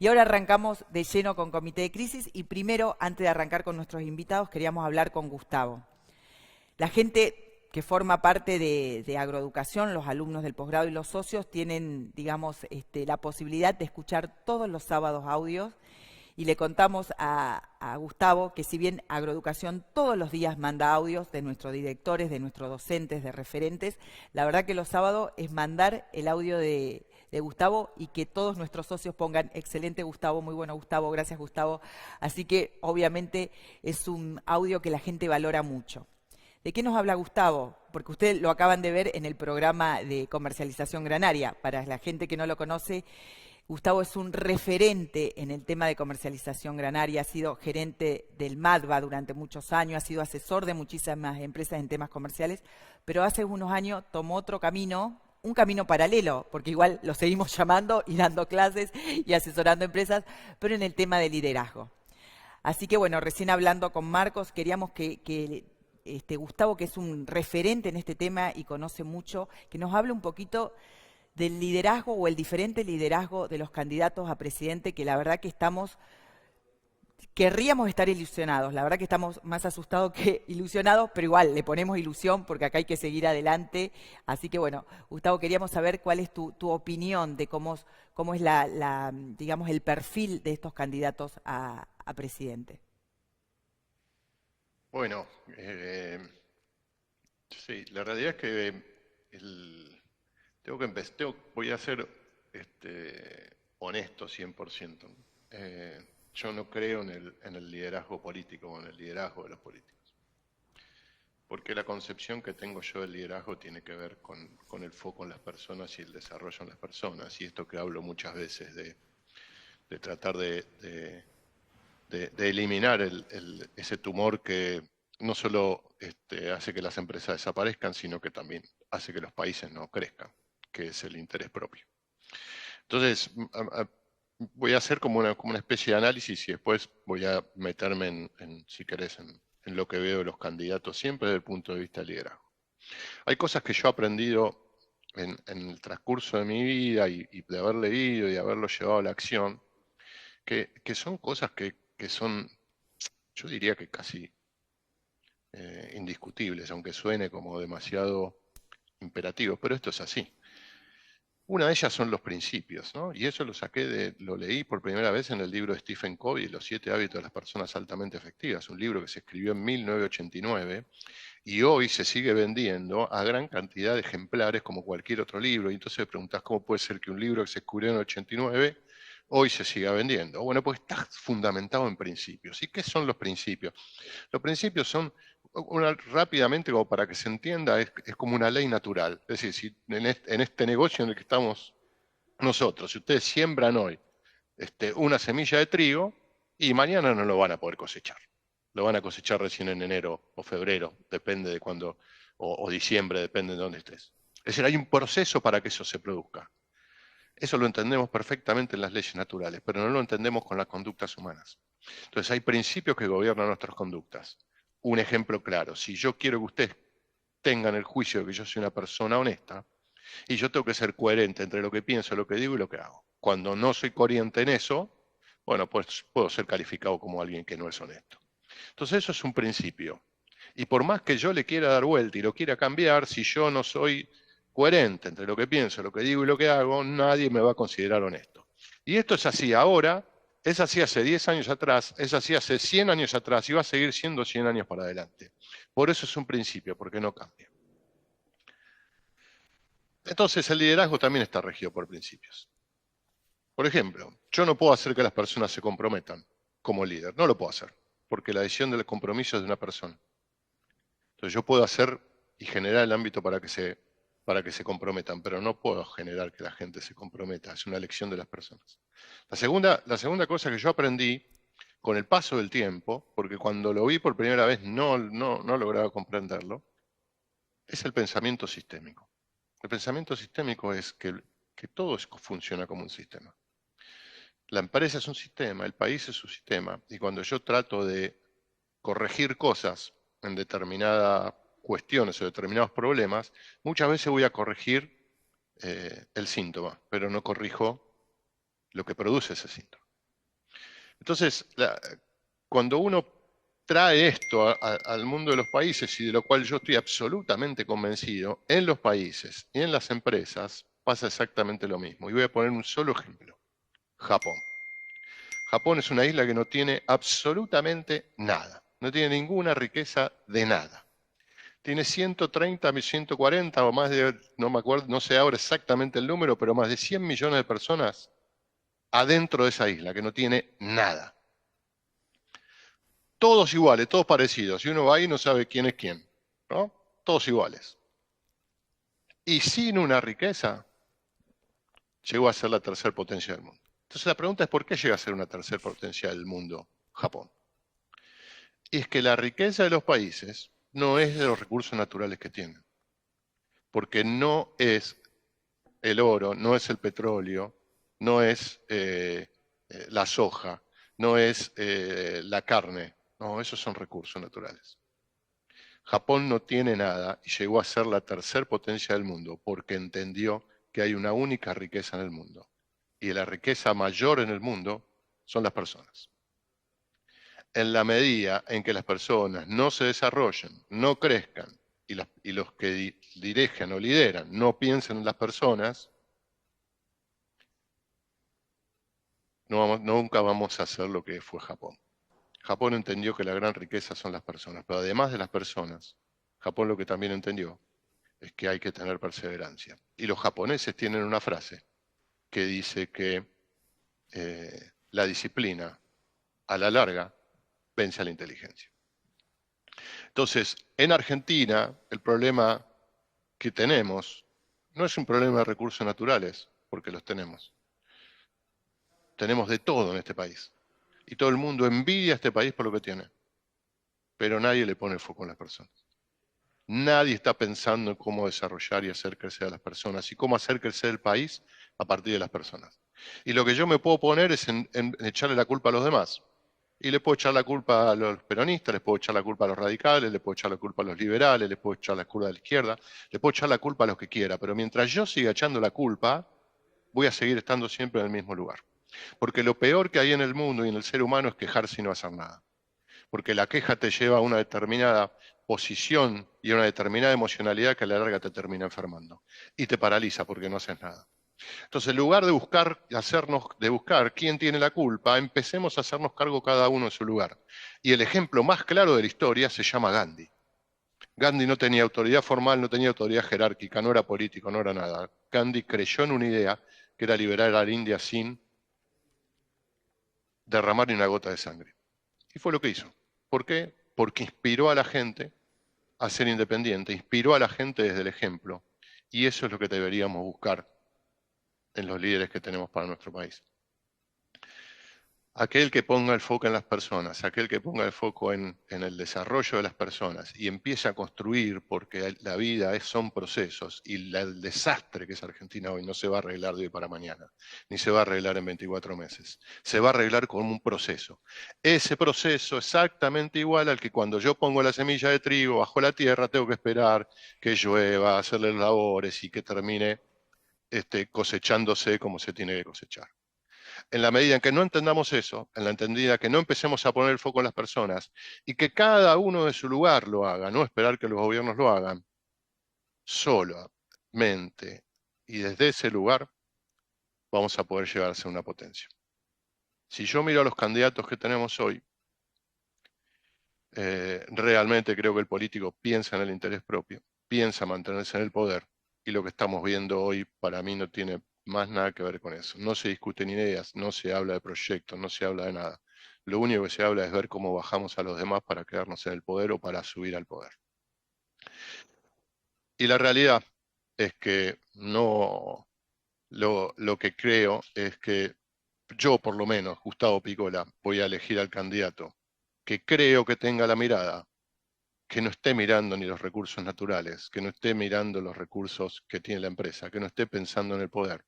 Y ahora arrancamos de lleno con Comité de Crisis y primero, antes de arrancar con nuestros invitados, queríamos hablar con Gustavo. La gente que forma parte de Agroeducación, los alumnos del posgrado y los socios, tienen, digamos, la posibilidad de escuchar todos los sábados audios. Y le contamos a Gustavo que si bien Agroeducación todos los días manda audios de nuestros directores, de nuestros docentes, de referentes, la verdad que los sábados es mandar el audio de Gustavo y que todos nuestros socios pongan excelente Gustavo, muy bueno Gustavo, gracias Gustavo. Así que obviamente es un audio que la gente valora mucho. ¿De qué nos habla Gustavo? Porque ustedes lo acaban de ver en el programa de comercialización granaria. Para la gente que no lo conoce, Gustavo es un referente en el tema de comercialización granaria, ha sido gerente del MADVA durante muchos años, ha sido asesor de muchísimas empresas en temas comerciales, pero hace unos años tomó otro camino, un camino paralelo, porque igual lo seguimos llamando y dando clases y asesorando empresas, pero en el tema de liderazgo. Así que bueno, recién hablando con Marcos, queríamos que Gustavo, que es un referente en este tema y conoce mucho, que nos hable un poquito del liderazgo o el diferente liderazgo de los candidatos a presidente, que la verdad que querríamos estar ilusionados, la verdad que estamos más asustados que ilusionados, pero igual le ponemos ilusión porque acá hay que seguir adelante. Así que bueno, Gustavo, queríamos saber cuál es tu opinión de cómo es digamos, el perfil de estos candidatos a presidente. Bueno, sí, la realidad es que voy a ser honesto 100%. Yo no creo en el liderazgo político o en el liderazgo de los políticos. Porque la concepción que tengo yo del liderazgo tiene que ver con el foco en las personas y el desarrollo en las personas. Y esto que hablo muchas veces de tratar de eliminar ese tumor que no solo hace que las empresas desaparezcan, sino que también hace que los países no crezcan, que es el interés propio. Entonces, voy a hacer como una especie de análisis y después voy a meterme si querés, en lo que veo de los candidatos, siempre desde el punto de vista del liderazgo. Hay cosas que yo he aprendido en el transcurso de mi vida y de haber leído y de haberlo llevado a la acción, que son cosas que son, yo diría que casi indiscutibles, aunque suene como demasiado imperativo, pero esto es así. Una de ellas son los principios, ¿no? Y eso lo leí por primera vez en el libro de Stephen Covey, Los 7 hábitos de las personas altamente efectivas, un libro que se escribió en 1989 y hoy se sigue vendiendo a gran cantidad de ejemplares como cualquier otro libro. Y entonces me preguntás cómo puede ser que un libro que se escribió en el 89 hoy se siga vendiendo. Bueno, pues está fundamentado en principios. ¿Y qué son los principios? Los principios son, rápidamente, como para que se entienda, es como una ley natural. Es decir, si en este negocio en el que estamos nosotros, si ustedes siembran hoy una semilla de trigo, y mañana no lo van a poder cosechar. Lo van a cosechar recién en enero o febrero, depende de cuándo, o diciembre, depende de dónde estés. Es decir, hay un proceso para que eso se produzca. Eso lo entendemos perfectamente en las leyes naturales, pero no lo entendemos con las conductas humanas. Entonces hay principios que gobiernan nuestras conductas. Un ejemplo claro, si yo quiero que ustedes tengan el juicio de que yo soy una persona honesta, y yo tengo que ser coherente entre lo que pienso, lo que digo y lo que hago. Cuando no soy coherente en eso, bueno, pues puedo ser calificado como alguien que no es honesto. Entonces eso es un principio. Y por más que yo le quiera dar vuelta y lo quiera cambiar, si yo no soy coherente entre lo que pienso, lo que digo y lo que hago, nadie me va a considerar honesto. Y esto es así ahora, es así hace 10 años atrás, es así hace 100 años atrás y va a seguir siendo 100 años para adelante. Por eso es un principio, porque no cambia. Entonces el liderazgo también está regido por principios. Por ejemplo, yo no puedo hacer que las personas se comprometan como líder, no lo puedo hacer, porque la decisión del compromiso es de una persona. Entonces yo puedo hacer y generar el ámbito para que se comprometan, pero no puedo generar que la gente se comprometa, es una elección de las personas. La segunda cosa que yo aprendí con el paso del tiempo, porque cuando lo vi por primera vez no lograba comprenderlo, es el pensamiento sistémico. El pensamiento sistémico es que todo funciona como un sistema. La empresa es un sistema, el país es un sistema, y cuando yo trato de corregir cosas en determinadas cuestiones o determinados problemas, muchas veces voy a corregir el síntoma, pero no corrijo lo que produce ese síntoma. Entonces, cuando uno trae esto al mundo de los países, y de lo cual yo estoy absolutamente convencido, en los países y en las empresas pasa exactamente lo mismo. Y voy a poner un solo ejemplo: Japón. Japón es una isla que no tiene absolutamente nada, no tiene ninguna riqueza de nada. Tiene 130, 140 o más de, no me acuerdo, no sé ahora exactamente el número, pero más de 100 millones de personas adentro de esa isla, que no tiene nada. Todos iguales, todos parecidos. Y uno va ahí y no sabe quién es quién, ¿no? Todos iguales. Y sin una riqueza, llegó a ser la tercera potencia del mundo. Entonces la pregunta es: ¿por qué llega a ser una tercera potencia del mundo Japón? Y es que la riqueza de los países no es de los recursos naturales que tienen, porque no es el oro, no es el petróleo, no es la soja, no es la carne, no, esos son recursos naturales. Japón no tiene nada y llegó a ser la tercera potencia del mundo porque entendió que hay una única riqueza en el mundo, y la riqueza mayor en el mundo son las personas. En la medida en que las personas no se desarrollen, no crezcan, y los que dirigen o lideran no piensen en las personas, nunca vamos a hacer lo que fue Japón. Japón entendió que la gran riqueza son las personas, pero además de las personas, Japón lo que también entendió es que hay que tener perseverancia. Y los japoneses tienen una frase que dice que la disciplina, a la larga, vence a la inteligencia. Entonces, en Argentina, el problema que tenemos no es un problema de recursos naturales, porque los tenemos. Tenemos de todo en este país. Y todo el mundo envidia a este país por lo que tiene. Pero nadie le pone el foco en las personas. Nadie está pensando en cómo desarrollar y hacer crecer a las personas y cómo hacer crecer el país a partir de las personas. Y lo que yo me puedo poner es en echarle la culpa a los demás. Y le puedo echar la culpa a los peronistas, les puedo echar la culpa a los radicales, le puedo echar la culpa a los liberales, le puedo echar la culpa a la izquierda, le puedo echar la culpa a los que quiera, pero mientras yo siga echando la culpa, voy a seguir estando siempre en el mismo lugar. Porque lo peor que hay en el mundo y en el ser humano es quejarse y no hacer nada. Porque la queja te lleva a una determinada posición y a una determinada emocionalidad que a la larga te termina enfermando y te paraliza porque no haces nada. Entonces, en lugar de buscar quién tiene la culpa, empecemos a hacernos cargo cada uno en su lugar. Y el ejemplo más claro de la historia se llama Gandhi. Gandhi no tenía autoridad formal, no tenía autoridad jerárquica, no era político, no era nada. Gandhi creyó en una idea que era liberar a la India sin derramar ni una gota de sangre. Y fue lo que hizo. ¿Por qué? Porque inspiró a la gente a ser independiente, inspiró a la gente desde el ejemplo. Y eso es lo que deberíamos buscar en los líderes que tenemos para nuestro país. Aquel que ponga el foco en las personas, aquel que ponga el foco en el desarrollo de las personas y empiece a construir, porque la vida son procesos, y el desastre que es Argentina hoy no se va a arreglar de hoy para mañana, ni se va a arreglar en 24 meses, se va a arreglar con un proceso. Ese proceso exactamente igual al que cuando yo pongo la semilla de trigo bajo la tierra, tengo que esperar que llueva, hacerle labores y que termine cosechándose como se tiene que cosechar. En la medida en que no entendamos eso, en la entendida que no empecemos a poner el foco en las personas y que cada uno de su lugar lo haga, no esperar que los gobiernos lo hagan, solamente y desde ese lugar vamos a poder llegar a ser una potencia. Si yo miro a los candidatos que tenemos hoy, realmente creo que el político piensa en el interés propio, piensa mantenerse en el poder, y lo que estamos viendo hoy para mí no tiene más nada que ver con eso. No se discuten ideas, no se habla de proyectos, no se habla de nada. Lo único que se habla es ver cómo bajamos a los demás para quedarnos en el poder o para subir al poder. Y la realidad es que no, lo que creo es que yo, por lo menos, Gustavo Piccola, voy a elegir al candidato que creo que tenga la mirada, que no esté mirando ni los recursos naturales, que no esté mirando los recursos que tiene la empresa, que no esté pensando en el poder,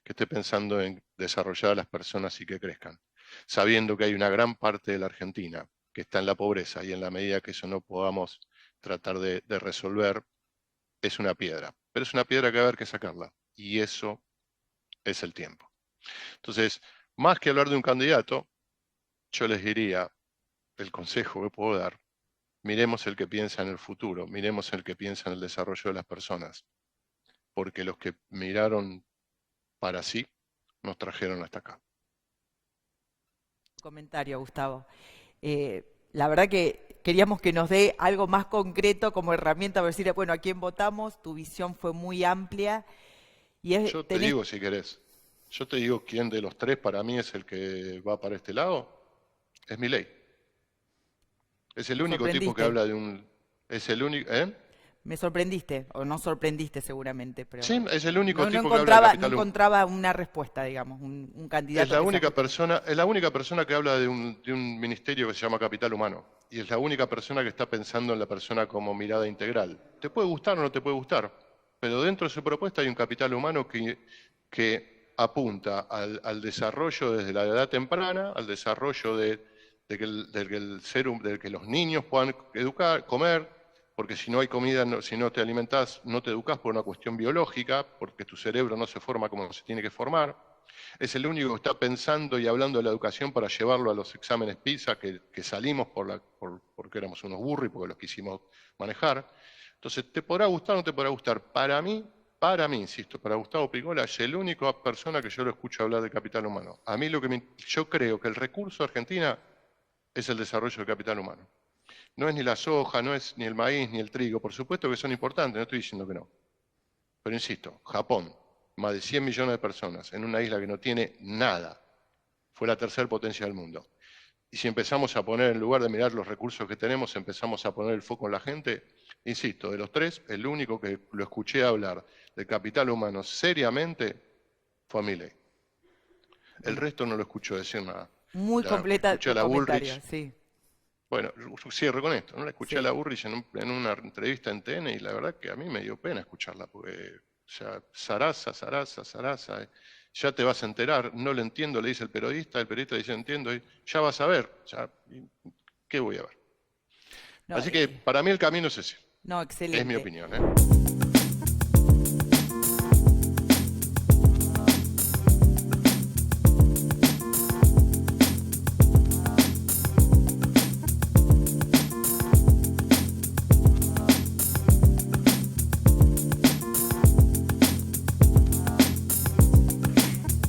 que esté pensando en desarrollar a las personas y que crezcan, sabiendo que hay una gran parte de la Argentina que está en la pobreza, y en la medida que eso no podamos tratar de resolver, es una piedra. Pero es una piedra que va a haber que sacarla, y eso es el tiempo. Entonces, más que hablar de un candidato, yo les diría, el consejo que puedo dar, miremos el que piensa en el futuro, miremos el que piensa en el desarrollo de las personas, porque los que miraron para sí nos trajeron hasta acá. Comentario, Gustavo. La verdad que queríamos que nos dé algo más concreto como herramienta para decir, bueno, ¿a quién votamos? Tu visión fue muy amplia. Yo te digo, si querés, yo te digo quién de los tres para mí es el que va para este lado, es Milei. Es el único tipo que habla de un... Es el único... Me sorprendiste, o no sorprendiste seguramente, pero... Sí, es el único tipo que habla de capital humano. No encontraba una respuesta, digamos, un candidato. Es la única persona que habla de un ministerio que se llama capital humano. Y es la única persona que está pensando en la persona como mirada integral. Te puede gustar o no te puede gustar, pero dentro de su propuesta hay un capital humano que apunta al desarrollo desde la edad temprana, al desarrollo de que los niños puedan educar, comer, porque si no hay comida, si no te alimentás, no te educás por una cuestión biológica, porque tu cerebro no se forma como se tiene que formar. Es el único que está pensando y hablando de la educación para llevarlo a los exámenes PISA, que salimos porque éramos unos burros y porque los quisimos manejar. Entonces, ¿te podrá gustar o no te podrá gustar? Para mí, insisto, para Gustavo Picola es la única persona que yo lo escucho hablar de capital humano. A mí yo creo que el recurso de Argentina es el desarrollo del capital humano. No es ni la soja, no es ni el maíz, ni el trigo. Por supuesto que son importantes, no estoy diciendo que no. Pero insisto, Japón, más de 100 millones de personas, en una isla que no tiene nada, fue la tercera potencia del mundo. Y si empezamos a poner, en lugar de mirar los recursos que tenemos, empezamos a poner el foco en la gente, insisto, de los tres, el único que lo escuché hablar de capital humano seriamente fue a Milei. El resto no lo escucho decir nada. Muy completa tu comentario, sí. Bueno, cierro con esto, ¿no? La escuché a la Bullrich en una entrevista en TN y la verdad que a mí me dio pena escucharla, porque, o sea, zaraza, ya te vas a enterar, no lo entiendo, le dice el periodista dice entiendo, y ya vas a ver, ya, ¿qué voy a ver? No, así que para mí el camino es ese. No, excelente. Es mi opinión, ¿eh?